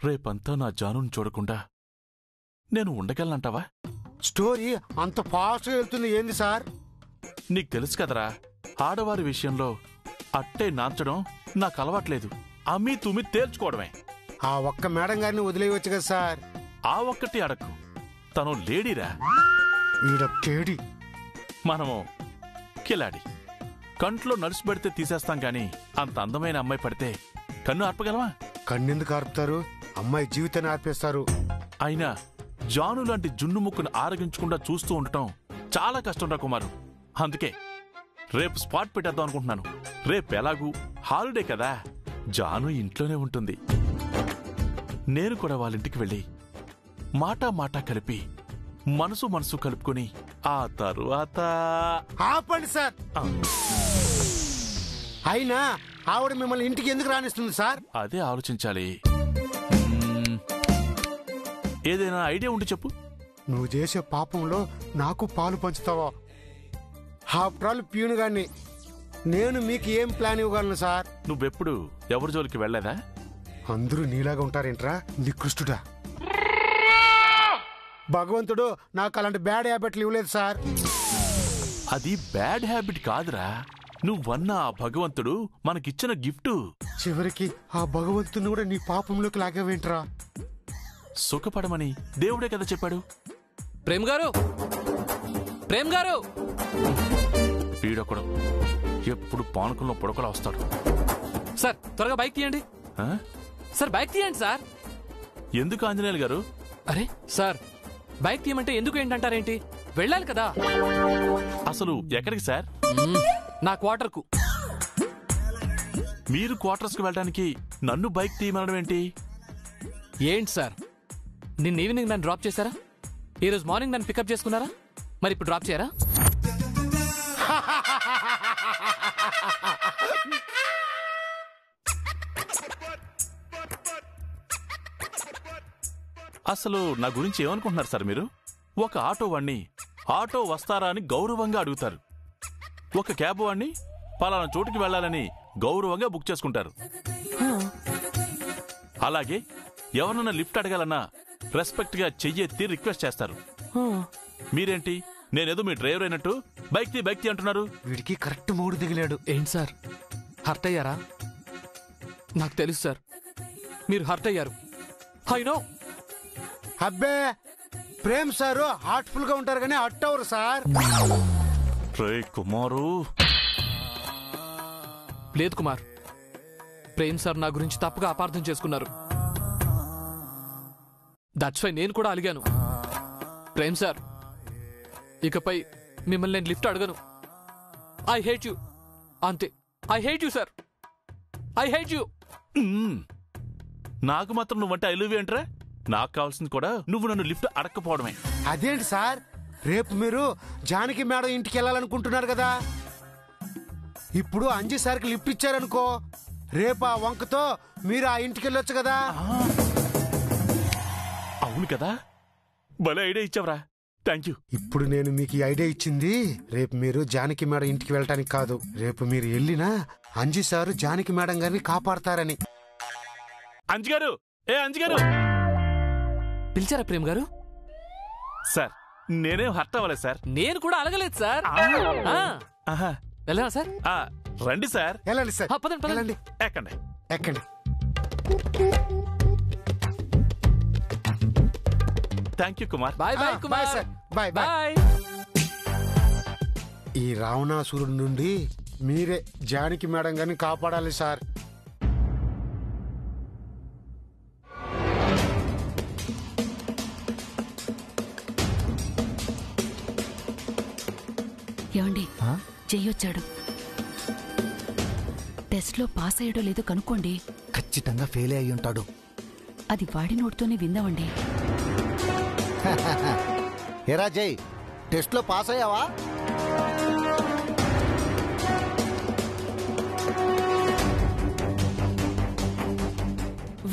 రేపంతా నా జానుని చూడకుండా నేను ఉండగలనంటావా? స్టోరీ అంత ఫాస్ట్గా వెళ్తుంది ఏంది సార్? నీకు తెలుసు కదరా, ఆడవారి విషయంలో అట్టే నాంచడం నాకు అలవాట్లేదు. అమ్మీ తుమ్మి తేల్చుకోవడమే. ఆ ఒక్క మేడం గారిని వదిలేయవచ్చు కదా సార్? ఆ ఒక్కటి అడక్కు, తను లేడీరా. కేడి మనము కిలాడి. కంట్లో నడుసు పెడితే తీసేస్తాం గాని అంత అందమైన అమ్మాయి పడితే కన్ను ఆర్పగలవా? కన్నెందుకు ఆర్పుతారు? అమ్మాయి జీవితాన్ని ఆర్పేస్తారు. అయినా జాను లాంటి జున్ను ముక్కును ఆరగించకుండా చూస్తూ ఉండటం చాలా కష్టం రా కుమారు. అందుకే రేపు స్పాట్ పెట్టేద్దాం అనుకుంటున్నాను. రేపు ఎలాగూ హాలిడే కదా, జాను ఇంట్లోనే ఉంటుంది. నేను కూడా వాళ్ళింటికి వెళ్ళి మాటా కలిపి మనసు మనసు కలుపుకొని ఆ తరువాత... ఆపండి సార్. అయినా ఆవిడ మిమ్మల్ని ఇంటికి ఎందుకు రానిస్తుంది సార్? అదే ఆలోచించాలి. ఏదైనా ఐడియా ఉంటే చెప్పు. నువ్వు చేసే పాపంలో నాకు పాలు పంచుతావా? ఆఫ్టర్ ఆల్ ప్యూన్ గారిని నేను మీకు ఏం ప్లాన్ ఇవ్వగలను సార్? నువ్వెప్పుడు ఎవరి జోలికి వెళ్లేదా? అందరూ నీలాగా ఉంటారేంట్రా నికృష్టుడా? భగవంతుడు నాకు అలాంటి బ్యాడ్ హ్యాబిట్లు ఇవ్వలేదు సార్. అది బ్యాడ్ హ్యాబిట్ కాదురా, నువ్వన్న ఆ భగవంతుడు మనకిచ్చిన గిఫ్ట్. చివరికి ఆ భగవంతుని కూడా నీ పాపంలోకి లాగవేంట్రా? సుఖపడమని దేవుడే కదా చెప్పాడు. ప్రేమ్ గారు, ప్రేమ్ గారు! వీడొకడు ఎప్పుడు పానకంలో పొడకలా వస్తాడు. సార్ త్వరగా బైక్ తీయండి. సార్ బైక్ తీయండి సార్. ఎందుకు ఆంజనేయులు గారు? అరే సార్, బైక్ తీయమంటే ఎందుకు ఏంటంటారేంటి? వెళ్ళాలి కదా. అసలు ఎక్కడికి సార్? నా క్వార్టర్ కు. మీరు క్వార్టర్స్ కు వెళ్ళడానికి నన్ను బైక్ తీయమనడం ఏంటి? ఏంటి సార్, నిన్న ఈవినింగ్ నన్ను డ్రాప్ చేశారా? ఈరోజు మార్నింగ్ నన్ను పికప్ చేసుకున్నారా? మరి ఇప్పుడు డ్రాప్ చేయరా? అసలు నా గురించి ఏమనుకుంటున్నారు సార్ మీరు? ఒక ఆటో వాణ్ణి ఆటో వస్తారా అని గౌరవంగా అడుగుతారు. ఒక క్యాబ్ వాణ్ణి పలానా చోటుకి వెళ్లాలని గౌరవంగా బుక్ చేసుకుంటారు. అలాగే ఎవరన్నా లిఫ్ట్ అడగాలన్నా రెస్పెక్ట్ గా చెయ్యెత్తి రిక్వెస్ట్ చేస్తారు. మీరేంటి నేనేదో మీ డ్రైవర్ అయినట్టు బైక్ తీ అంటున్నారు? వీడికి కరెక్ట్ మూడు దిగిలాడు. ఏంటి సార్, హర్ట్ అయ్యారా? నాకు తెలుసు సార్, మీరు హర్ట్ అయ్యారు. I know. అబ్బే, ప్రేమ్ సారు హార్ట్ఫుల్ గా ఉంటారు కానీ హర్ట్ అవరు సార్. కుమారు లేదు కుమార్, ప్రేమ్ సార్ నా గురించి తప్పుగా అపార్థం చేసుకున్నారు. దట్స్ వై నేను కూడా అలిగాను. ప్రేమ్ సార్, ఇకపై మిమ్మల్ని నేను లిఫ్ట్ అడగను. ఐ హేట్ యు, అంతే. I hate you sir, I hate you. నాకు మాత్రం నువ్వంటే ఐ లవ్ యు ఏంట్రా? నాకు కావాల్సింది కూడా నువ్వు నన్ను లిఫ్ట్ అడగకపోవడమే. అదేంటి సార్, రేపు మీరు జానకి మేడం ఇంటికి వెళ్ళాలనుకుంటున్నారు కదా, ఇప్పుడు అంజీ సార్కి లిఫ్ట్ ఇచ్చారనుకో, రేపు ఆ వంకతో మీరు ఆ ఇంటికి వెళ్ళొచ్చు కదా. అవును కదా, భలే ఐడియా ఇచ్చావరా, థ్యాంక్ యూ. ఇప్పుడు నేను మీకు ఈ ఐడియా ఇచ్చింది రేపు మీరు జానకి మేడం ఇంటికి వెళ్ళటానికి కాదు, రేపు మీరు వెళ్ళినా అంజీ సారు జానకి మేడం గారిని కాపాడతారని. అంజి గారు, ఏ అంజి గారు! పిలిచారా ప్రేమ్ గారు? సార్ నేనేం హర్ట్ అవ్వలేదు సార్. నేను కూడా అలగలేదు సార్. వెళ్ళనా సార్? రండి సార్. వెళ్ళండి సార్, పదండి పదండి. ఎక్కండి ఎక్కండి. Thank you Kumar. Bye bye Kumar. Sir, bye bye. ఈ రావణాసురుడి నుండి మీరే జానకి మేడం గారిని కాపాడాలి సార్. ఏమండి, చెయ్యొచ్చాడు. టెస్ట్ లో పాస్ అయ్యాడో లేదో కనుక్కోండి. ఖచ్చితంగా ఫెయిల్ అయ్యి ఉంటాడు. అది వాడి నోటితోనే విందామండి. ఏరా జై, టెస్ట్ లో పాస్ అయ్యావా?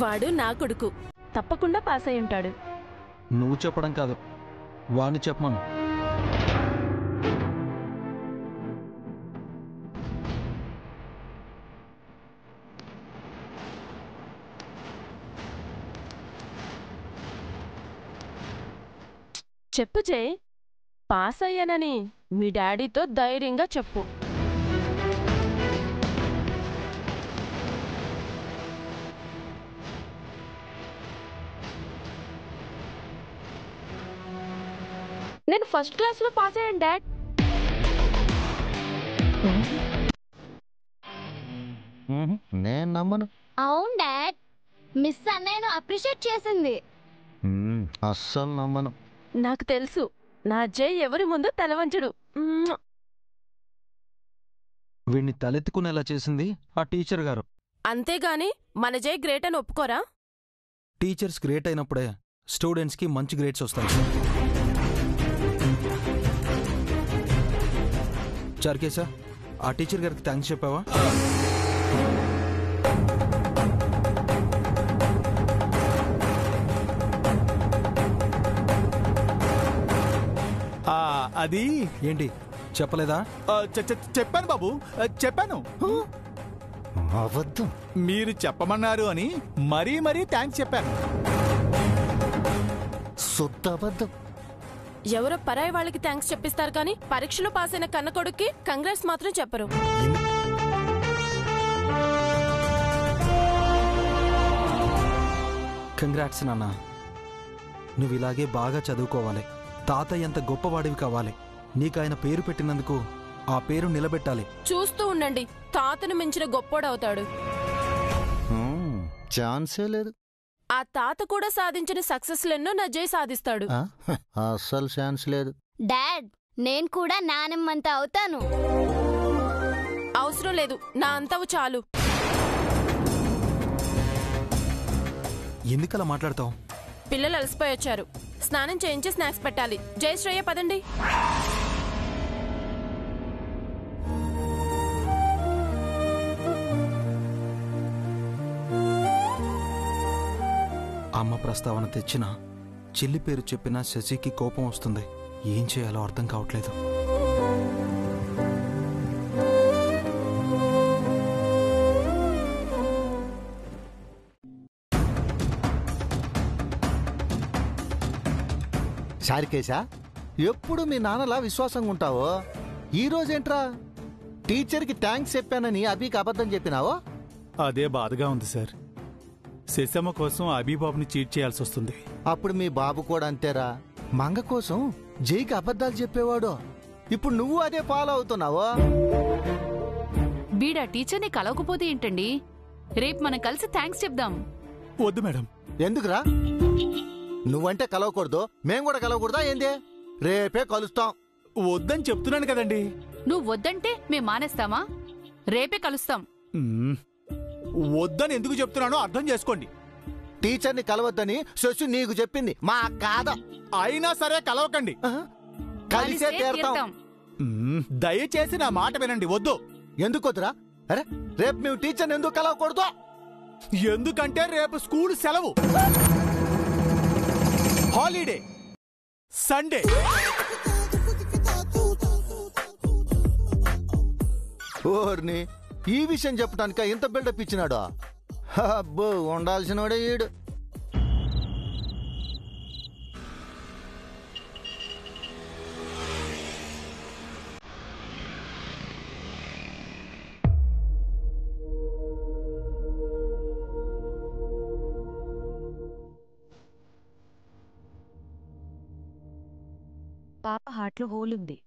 వాడు నా కొడుకు, తప్పకుండా పాస్ అయి ఉంటాడు. నువ్వు చెప్పడం కాదు, వాడిని చెప్పమను. చెప్పు జై, పాస్ అయ్యానని మీ డాడీతో ధైర్యంగా చెప్పు. నేను ఫస్ట్ క్లాస్లో పాస్ అయ్యాను డాడ్. నేను నమ్మను. అవును డాడ్, మిస్ అన్నయ్యను అప్రిషియేట్ చేసింది. అస్సలు నమ్మను. నాకు తెలుసు, నా జై ఎవరి ముందు తలవంచడు. వీడిని తలెత్తుకునేలా చేసింది ఆ టీచర్ గారు. అంతేగాని మన జై గ్రేట్ అని ఒప్పుకోరా? టీచర్స్ గ్రేట్ అయినప్పుడే స్టూడెంట్స్కి మంచి గ్రేడ్స్ వస్తాయి. చార్కేశా, ఆ టీచర్ గారికి థ్యాంక్స్ చెప్పావా? అది ఏంటి చెప్పలేదా? చెప్పాను బాబు, చెప్పాను. అబద్ధం. మీరు చెప్పమన్నారు అని మరీ మరీ థ్యాంక్స్ చెప్పాను. శుద్ధ అబద్ధం. ఎవరో పరాయి వాళ్ళకి థ్యాంక్స్ చెప్పిస్తారు కానీ పరీక్షలో పాస్ అయిన కన్న కొడుక్కి కంగ్రాట్స్ మాత్రం చెప్పరు. కంగ్రాట్స్ నాన్న. నువ్వు ఇలాగే బాగా చదువుకోవాలి. తాతయ్య ఎంత గొప్పవాడివి కావాలి. నీకు ఆయన పేరు పెట్టినందుకు ఆ పేరు నిలబెట్టాలి. చూస్తూ ఉండండి, తాతను మించిన గొప్పోడవుతాడు. ఛాన్సే లేదు. ఆ తాత కూడా సాధించిన సక్సెస్లెన్నో నా జై సాధిస్తాడు. అస్సలు ఛాన్స్ లేదు. డాడ్, నేను కూడా నానమ్మంత అవుతాను. అవసరం లేదు, నా అంతవు చాలు. ఎందుకలా మాట్లాడతావు? పిల్లలు అలసిపోయి వచ్చారు, స్నానం చేయించి స్నాక్స్ పెట్టాలి. జై శ్రేయ పదండి. అమ్మ ప్రస్తావన తెచ్చినా, చెల్లి పేరు చెప్పినా శశికి కోపం వస్తుంది. ఏం చేయాలో అర్థం కావట్లేదు. చారికేశా, ఎప్పుడు మీ నాన్నలా విశ్వాసంగా ఉంటావో, ఈరోజేంట్రా టీచర్కి థ్యాంక్స్ చెప్పానని అభికి అబద్ధం చెప్పినావో? అదే బాధగా ఉంది సార్. శశమ్మ కోసం అభిబాబుని చీట్ చేయాల్సి వస్తుంది. అప్పుడు మీ బాబు కూడా అంతేరా. మంగ కోసం జైకి అబద్ధాలు చెప్పేవాడు. ఇప్పుడు నువ్వు అదే ఫాలో అవుతున్నావో? వీడా టీచర్ని కలవకపోతే ఏంటండి? రేపు మనం కలిసి థ్యాంక్స్ చెప్దాం. వద్దు మేడం. ఎందుకురా? నువ్వంటే కలవకూడదు, మేం కూడా కలవకూడదా ఏంది? రేపే కలుస్తాం. వద్దని చెప్తున్నాను కదండి. నువ్వు వద్దంటే మేం మానేస్తామా? రేపే కలుస్తాం. వద్దని ఎందుకు చెప్తున్నానో అర్థం చేసుకోండి. టీచర్ని కలవద్దని శశి నీకు చెప్పింది, మా కాదా? అయినా సరే కలవకండి. కలిసే తీరుతాం. దయచేసి నా మాట వినండి. వద్దు. ఎందుకు వద్దురా? అరే, రేపు మేము టీచర్ని ఎందుకు కలవకూడదు? ఎందుకంటే రేపు స్కూల్ సెలవు, హాలిడే, సండే. ఓర్ని, ఈ విషయం చెప్పడానిక ఇంత బిల్డప్ ఇచ్చినాడు? అబ్బో, ఉండాల్సినోడే ఈడు. పాప హార్ట్లో హోల్ ఉంది.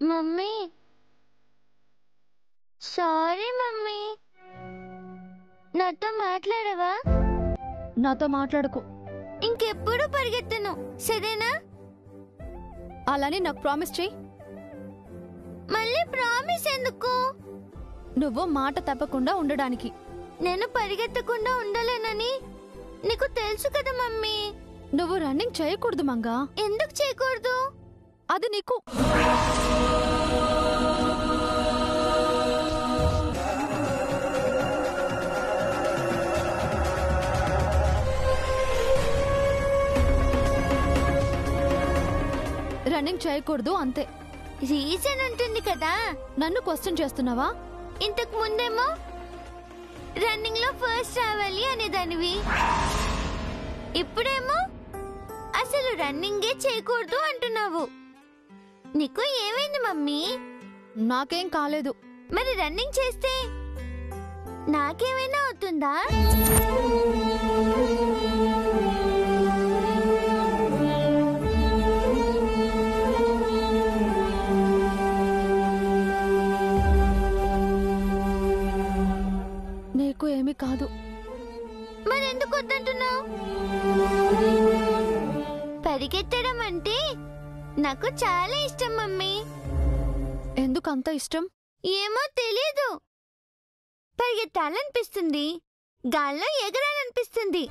Mummy, sorry mummy. నాతో మాట్లాడవా? నాతో మాట్లాడుకో. ఇంకెప్పుడు పరిగెత్తను, సరేనా? అలానే నాకు ప్రామిస్ చెయ్యి. మళ్ళీ ప్రామిస్ ఎందుకు? నువ్వు మాట తప్పకుండా ఉండడానికి. నేను పరిగెత్తకుండా ఉండలేనని నీకు తెలుసు కదా మమ్మీ. నువ్వు రన్నింగ్ చేయకూడదు మంగా. ఎందుకు చేయకూడదు? అది నీకు రన్నింగ్ చేయకూడదు అంతే. రీజన్ ఉంటుంది కదా. నన్ను క్వశ్చన్ చేస్తున్నావా? ఇంతకు ముందేమో రన్నింగ్ లో ఫస్ట్ రావాలి అనేదానివి, ఇప్పుడేమో అసలు రన్నింగే చేయకూడదు అంటున్నావు. నీకు ఏమైంది మమ్మీ? నాకేం కాలేదు. మరి రన్నింగ్ చేస్తే నాకేమైనా అవుతుందా? నీకు ఏమీ కాదు. మరెందుకు వద్దంటున్నావు? పరిగెత్తడం అంటే నాకు చాలా ఇష్టం మమ్మీ. ఎందుకు అంత ఇష్టం? ఏమో తెలీదు. పరిగెత్తాలనిపిస్తుంది, గాల్లో ఎగరాలనిపిస్తుంది,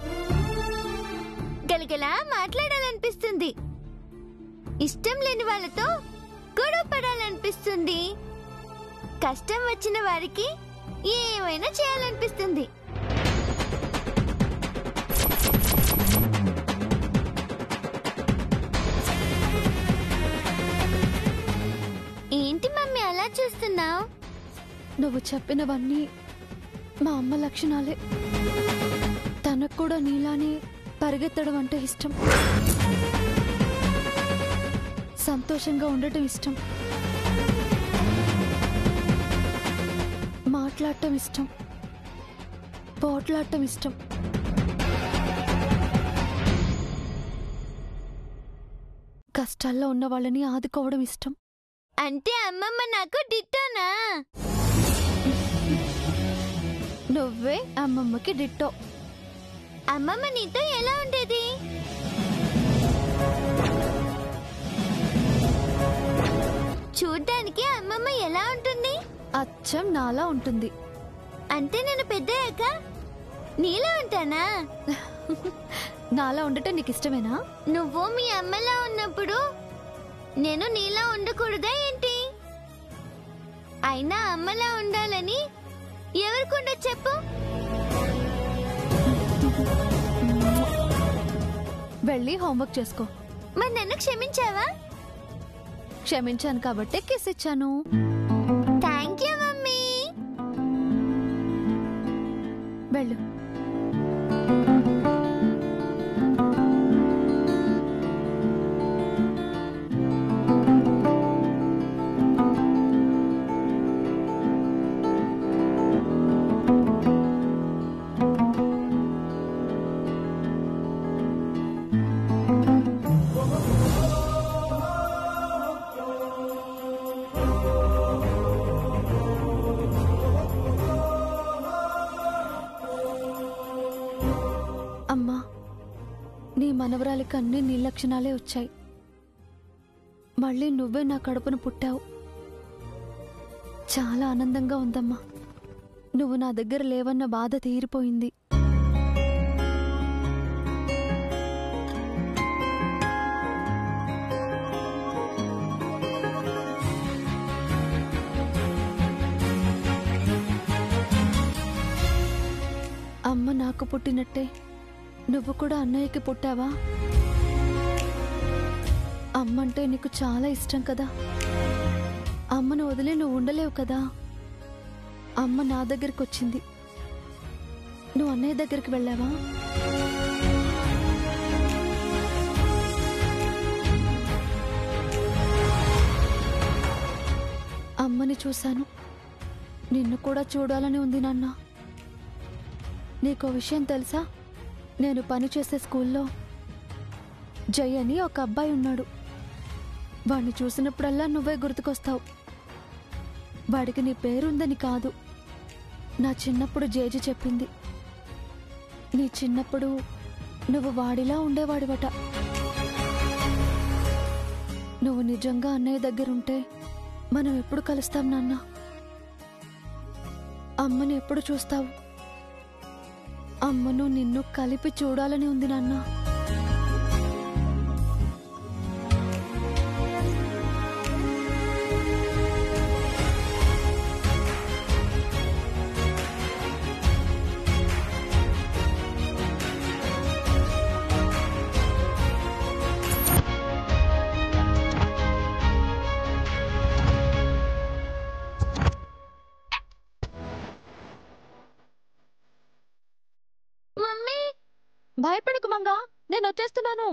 గలగలా మాట్లాడాలనిపిస్తుంది, ఇష్టం లేని వాళ్ళతో గొడవ పడాలనిపిస్తుంది, కష్టం వచ్చిన వారికి ఏమైనా చేయాలనిపిస్తుంది. ఏంటి మమ్మీ అలా చూస్తున్నావు? నువ్వు చెప్పినవన్నీ మా అమ్మ లక్షణాలే. తనకు కూడా నీలానే పరిగెత్తడం అంటే ఇష్టం, సంతోషంగా ఉండటం ఇష్టం, మాట్లాడటం ఇష్టం, పోట్లాడటం ఇష్టం. కష్టాల్లో ఉన్న వాళ్ళని ఆదుకోవడం ఇష్టం. అంటే అమ్మమ్మ నాకు డిట్టోనా? నువ్వే అమ్మమ్మకి డిట్టో. అమ్మమ్మ నీతో ఎలా ఉండేది? చూడ్డానికి అమ్మమ్మ ఎలా ఉంటుంది? అచ్చం నాలా ఉంటుంది. అంటే నేను పెద్దయ్యాక నీలా ఉంటానా? నాలా ఉండటం నీకు ఇష్టమేనా? నువ్వు మీ అమ్మలా ఉన్నప్పుడు నేను నీలా ఉండకూడదా ఏంటి? అయినా అమ్మలా ఉండాలని ఎవరికుండా చెప్పు? వెళ్ళి హోంవర్క్ చేసుకో. మరి నన్ను క్షమించావా? క్షమించాను కాబట్టే కిస్ ఇచ్చాను. Thank you mummy. వెళ్ళు. అమ్మా, నీ మనవరాలికి అన్ని నీ లక్షణాలే వచ్చాయి. మళ్ళీ నువ్వే నా కడుపును పుట్టావు. చాలా ఆనందంగా ఉందమ్మా. నువ్వు నా దగ్గర లేవన్న బాధ తీరిపోయింది. అమ్మ నాకు పుట్టినట్టే నువ్వు కూడా అన్నయ్యకి పుట్టావా? అమ్మంటే నీకు చాలా ఇష్టం కదా. అమ్మను వదిలే నువ్వు ఉండలేవు కదా. అమ్మ నా దగ్గరికి వచ్చింది, నువ్వు అన్నయ్య దగ్గరికి వెళ్ళావా? అమ్మని చూశాను, నిన్ను కూడా చూడాలని ఉంది నాన్న. నీకో విషయం తెలుసా? నేను పనిచేసే స్కూల్లో జై అని ఒక అబ్బాయి ఉన్నాడు. వాడిని చూసినప్పుడల్లా నువ్వే గుర్తుకొస్తావు. వాడికి నీ పేరుందని కాదు, నా చిన్నప్పుడు జేజి చెప్పింది. నీ చిన్నప్పుడు నువ్వు వాడిలా ఉండేవాడివట. నువ్వు నిజంగా అన్నయ్య దగ్గరుంటే మనం ఎప్పుడు కలుస్తాం నాన్న? అమ్మని ఎప్పుడు చూస్తావు? అమ్మను నిన్ను కలిపి చూడాలని ఉంది నాన్న. భయపడకు మంగా, నేను వచ్చేస్తున్నాను.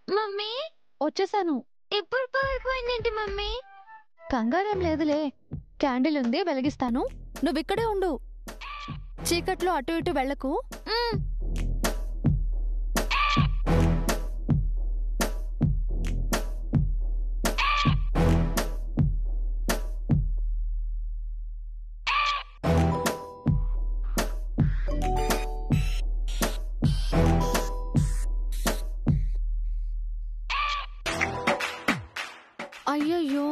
మమ్మీ వచ్చేసాను. ఎప్పుడు పడిపోయిందేంటి మమ్మీ? కంగారేం లేదులే, క్యాండిల్ ఉంది, వెలిగిస్తాను. నువ్వు ఇక్కడే ఉండు, చీకట్లో అటు ఇటు వెళ్ళకు. అయ్యయ్యో,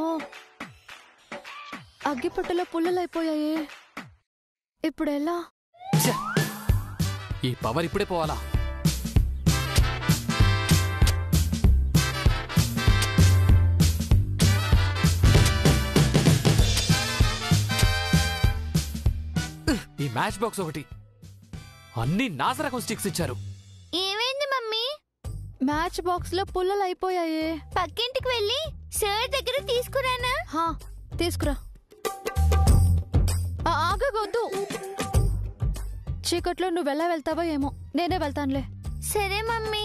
అగ్గిపుట్టలో పుల్లలైపోయాయే, ఇప్పుడు ఎలా? ఈ పవర్ ఇప్పుడే పోవాలా? ఈ మ్యాచ్ బాక్స్ ఒకటి, అన్ని నాసరకం స్టిక్స్ ఇచ్చారు. ఏమైంది మమ్మీ? మ్యాచ్ బాక్స్ లో పుల్లలైపోయాయే. పక్కింటికి వెళ్ళి సార్ దగ్గర తీసుకురానా? హా, తీసుకురా. ఆగవద్దు, చీకట్లో నువ్వెలా వెళ్తావో ఏమో, నేనే వెళ్తానులే. సరే మమ్మీ.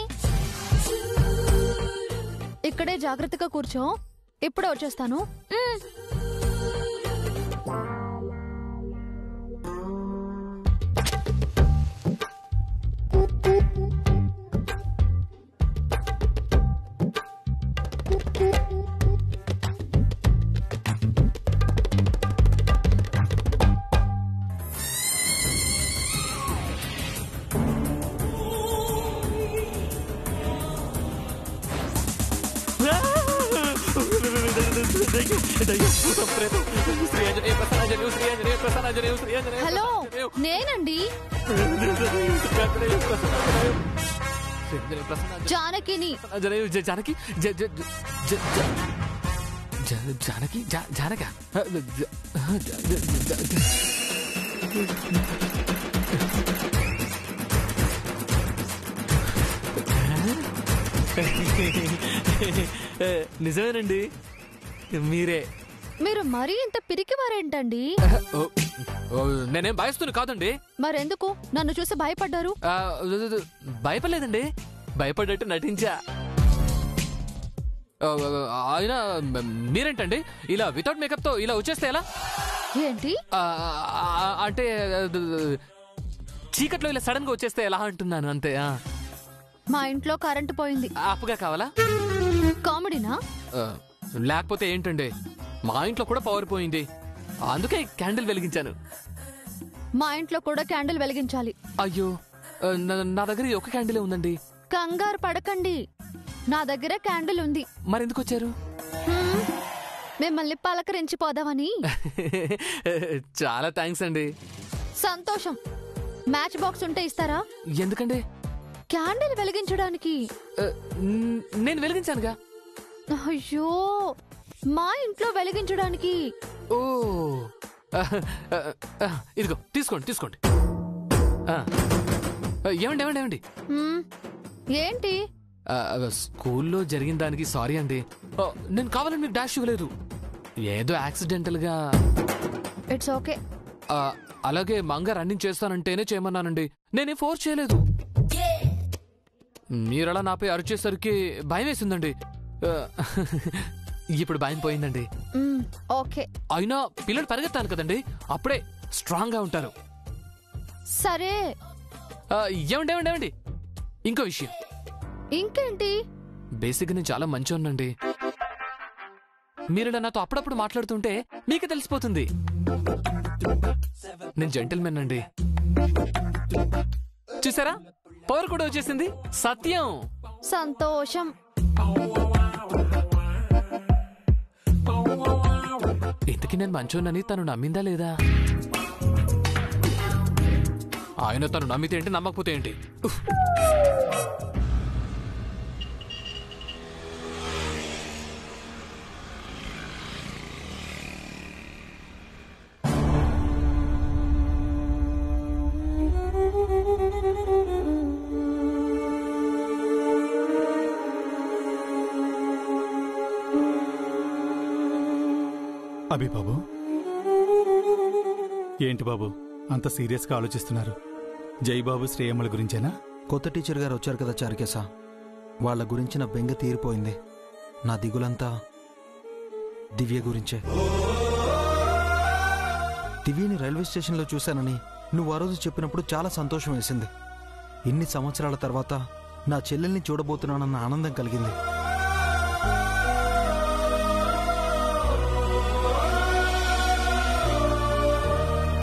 ఇక్కడే జాగ్రత్తగా కూర్చో, ఇప్పుడే వచ్చేస్తాను. హలో, నేనండి జానకిని. జానకి జానకి జానక నిజమేనండి, మీరే. మీరు మరీ ఇంత పిరికివారేంటండి? నేనేం భయస్తుని కాదండి. మరెందుకు నన్ను చూసి భయపడ్డారు? భయపడలేదండి, భయపడ్డట్టు నటించా. అయినా మీరేంటండి ఇలా వితౌట్ మేకప్ తో ఇలా వచ్చేస్తే ఎలా? ఏంటి అంటే చీకట్లో ఇలా సడన్ గా వచ్చేస్తే ఎలా అంటున్నాను అంతే. మా ఇంట్లో కరెంటు పోయింది. అప్పుగా కావాలా? కామెడీనా? లేకపోతే ఏంటండి, మా ఇంట్లో కూడా పవర్ పోయింది, అందుకే క్యాండిల్ వెలిగించాను. మా ఇంట్లో కూడా క్యాండిల్ వెలిగించాలి. అయ్యో, నా దగ్గర ఒక క్యాండిలే ఉందండి. కంగారు పడకండి, నా దగ్గర క్యాండిల్ ఉంది. మరెందుకు వచ్చారు? మిమ్మల్ని పలకరించిపోదామని. చాలా థ్యాంక్స్ అండి. సంతోషం. మ్యాచ్ బాక్స్ ఉంటే ఇస్తారా? ఎందుకండి? క్యాండిల్ వెలిగించడానికి. నేను వెలిగించానుగా. అయ్యో, మా ఇంట్లో వెలిగించడానికి. ఓ, ఇదిగో తీసుకోండి తీసుకోండి. ఏమండి ఏమండి ఏమండి ఏంటి? స్కూల్లో జరిగిన దానికి సారీ అండి. నేను కావాలని మీకు డాష్ ఇవ్వలేదు, ఏదో యాక్సిడెంటల్ గా. It's okay. అలాగే మంగ రన్నింగ్ చేస్తానంటేనే చేయమన్నానండి, నేనే ఫోర్స్ చేయలేదు. మీరలా నాపై అరిచేసరికి భయం వేసిందండి. ఇప్పుడు భయం పోయిందండి. ఓకే. అయినా పిల్లలు పరిగెత్తాను కదండి, అప్పుడే స్ట్రాంగ్ గా ఉంటారు. సరే. ఏమండి ఏమండి ఏమండి ఇంకో విషయం. ఇంకేంటి? బేసిక్ నేను చాలా మంచోనండి. మీరిలా నాతో అప్పుడప్పుడు మాట్లాడుతుంటే మీకే తెలిసిపోతుంది. నేను జెంటిల్మెన్ అండి. చూసారా, పవర్ కూడా వచ్చేసింది. సత్యం. సంతోషం. ఇంతకీ నేను మంచోనని తను నమ్మిందా లేదా? ఆయన తను నమ్మితే ఏంటి, నమ్మకపోతే ఏంటి? అభి బాబు, ఏంటి బాబు అంత సీరియస్గా ఆలోచిస్తున్నారు? జైబాబు శ్రేయమ్మల గురించేనా? కొత్త టీచర్ గారు వచ్చారు కదా చారుకేశ, వాళ్ళ గురించిన బెంగ తీరిపోయింది. నా దిగులంతా దివ్య గురించే. దివ్యని రైల్వే స్టేషన్లో చూశానని నువ్వు ఆ రోజు చెప్పినప్పుడు చాలా సంతోషం వేసింది. ఇన్ని సంవత్సరాల తర్వాత నా చెల్లెల్ని చూడబోతున్నానన్న ఆనందం కలిగింది.